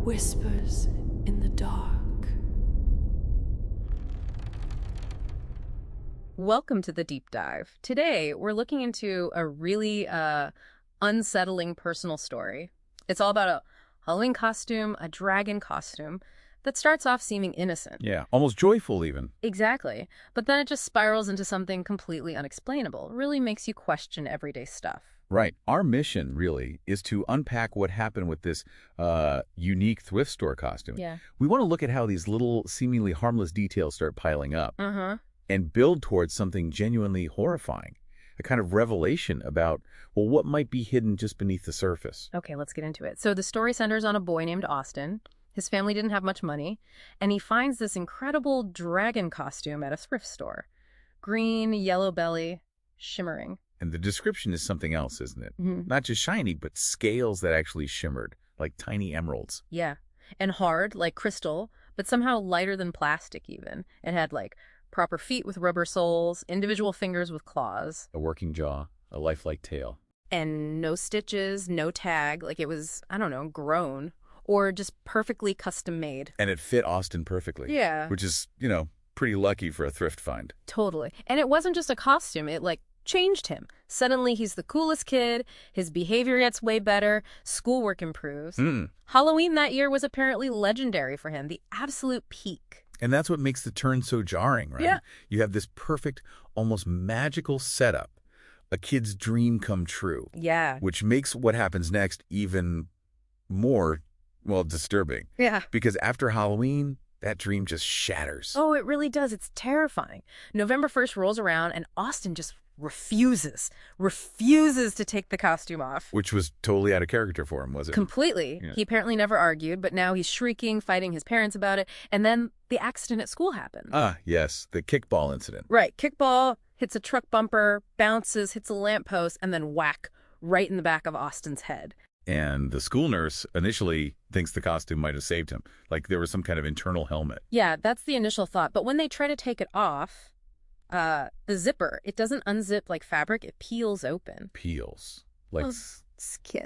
Whispers in the dark. Welcome to the deep dive. Today, we're looking into a really unsettling personal story. It's all about a Halloween costume, a dragon costume, that starts off seeming innocent. Yeah, almost joyful even. Exactly. But then it just spirals into something completely unexplainable. It really makes you question everyday stuff. Right. Our mission, really, is to unpack what happened with this unique thrift store costume. Yeah. We want to look at how these little, seemingly harmless details start piling up and build towards something genuinely horrifying, a kind of revelation about, well, what might be hidden just beneath the surface. Okay, let's get into it. So the story centers on a boy named Austin. His family didn't have much money, and he finds this incredible dragon costume at a thrift store. Green, yellow belly, shimmering. And the description is something else, isn't it? Mm-hmm. Not just shiny, but scales that actually shimmered, like tiny emeralds. Yeah, and hard, like crystal, but somehow lighter than plastic even. It had, like, proper feet with rubber soles, individual fingers with claws. A working jaw, a lifelike tail. And no stitches, no tag, like it was, I don't know, grown. Or just perfectly custom made. And it fit Austin perfectly. Yeah. Which is, pretty lucky for a thrift find. Totally. And it wasn't just a costume. It, changed him. Suddenly, he's the coolest kid. His behavior gets way better. Schoolwork improves. Halloween that year was apparently legendary for him. The absolute peak. And that's what makes the turn so jarring, right? Yeah. You have this perfect, almost magical setup. A kid's dream come true. Yeah. Which makes what happens next even more disturbing. Yeah. Because after Halloween, that dream just shatters. Oh, it really does. It's terrifying. November 1st rolls around and Austin just refuses to take the costume off. Which was totally out of character for him, was it? Completely. Yeah. He apparently never argued, but now he's shrieking, fighting his parents about it. And then the accident at school happened. Ah, yes. The kickball incident. Right. Kickball hits a truck bumper, bounces, hits a lamppost, and then whack right in the back of Austin's head. And the school nurse initially thinks the costume might have saved him. Like there was some kind of internal helmet. Yeah, that's the initial thought. But when they try to take it off, the zipper, it doesn't unzip like fabric. It peels open. Peels. Like,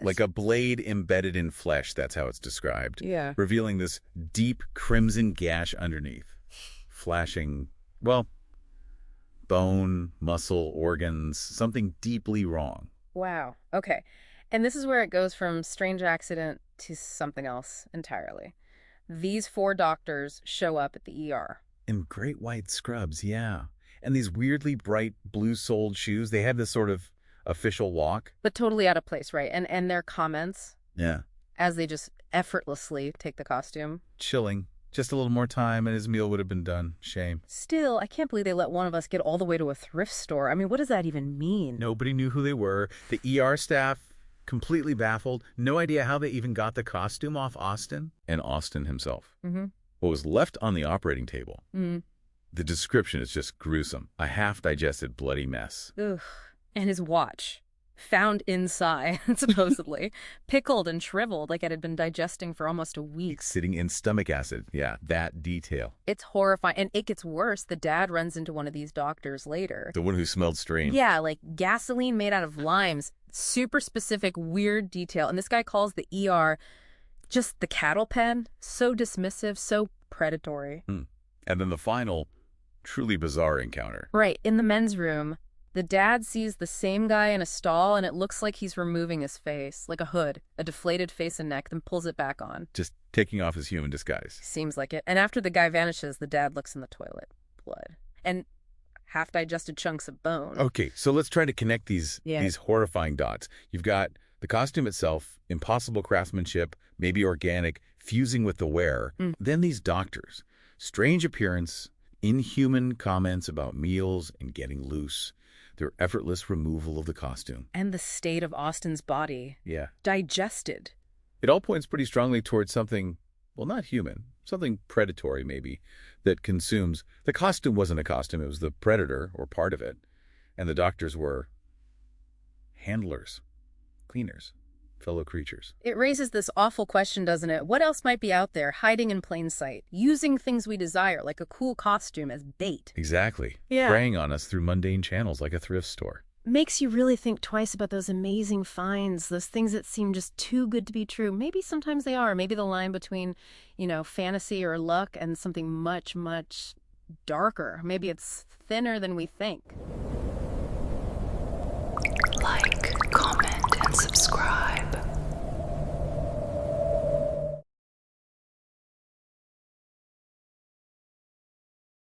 like a blade embedded in flesh. That's how it's described. Yeah. Revealing this deep crimson gash underneath. Flashing, bone, muscle, organs, something deeply wrong. Wow. Okay. And this is where it goes from strange accident to something else entirely. These 4 doctors show up at the ER. In great white scrubs, yeah. And these weirdly bright blue-soled shoes, they have this sort of official walk. But totally out of place, right? And their comments. Yeah. As they just effortlessly take the costume. Chilling. Just a little more time and his meal would have been done. Shame. Still, I can't believe they let one of us get all the way to a thrift store. I mean, what does that even mean? Nobody knew who they were. The ER staff, completely baffled. No idea how they even got the costume off Austin. And Austin himself. What was left on the operating table. The description is just gruesome. A half-digested bloody mess. Ugh. And his watch. Found inside, supposedly. Pickled and shriveled like it had been digesting for almost a week. Sitting in stomach acid. Yeah, that detail. It's horrifying. And it gets worse. The dad runs into one of these doctors later. The one who smelled strange. Yeah, like gasoline made out of limes. Super specific, weird detail. And this guy calls the ER just the cattle pen. So dismissive, so predatory. And then the final, truly bizarre encounter. Right, in the men's room. The dad sees the same guy in a stall, and it looks like he's removing his face, like a hood, a deflated face and neck, then pulls it back on. Just taking off his human disguise. Seems like it. And after the guy vanishes, the dad looks in the toilet. Blood. And half-digested chunks of bone. Okay, so let's try to connect these horrifying dots. You've got the costume itself, impossible craftsmanship, maybe organic, fusing with the wearer. Then these doctors. Strange appearance, inhuman comments about meals and getting loose. Their effortless removal of the costume. And the state of Austin's body. Yeah. Digested. It all points pretty strongly towards something, not human, something predatory maybe, that consumes. The costume wasn't a costume, it was the predator, or part of it. And the doctors were handlers, cleaners, fellow creatures. It raises this awful question, doesn't it? What else might be out there, hiding in plain sight, using things we desire, like a cool costume, as bait? Exactly. Yeah. Preying on us through mundane channels like a thrift store. makes you really think twice about those amazing finds, those things that seem just too good to be true. Maybe sometimes they are. Maybe the line between, fantasy or luck and something much, much darker. Maybe it's thinner than we think. Like, comment, and subscribe.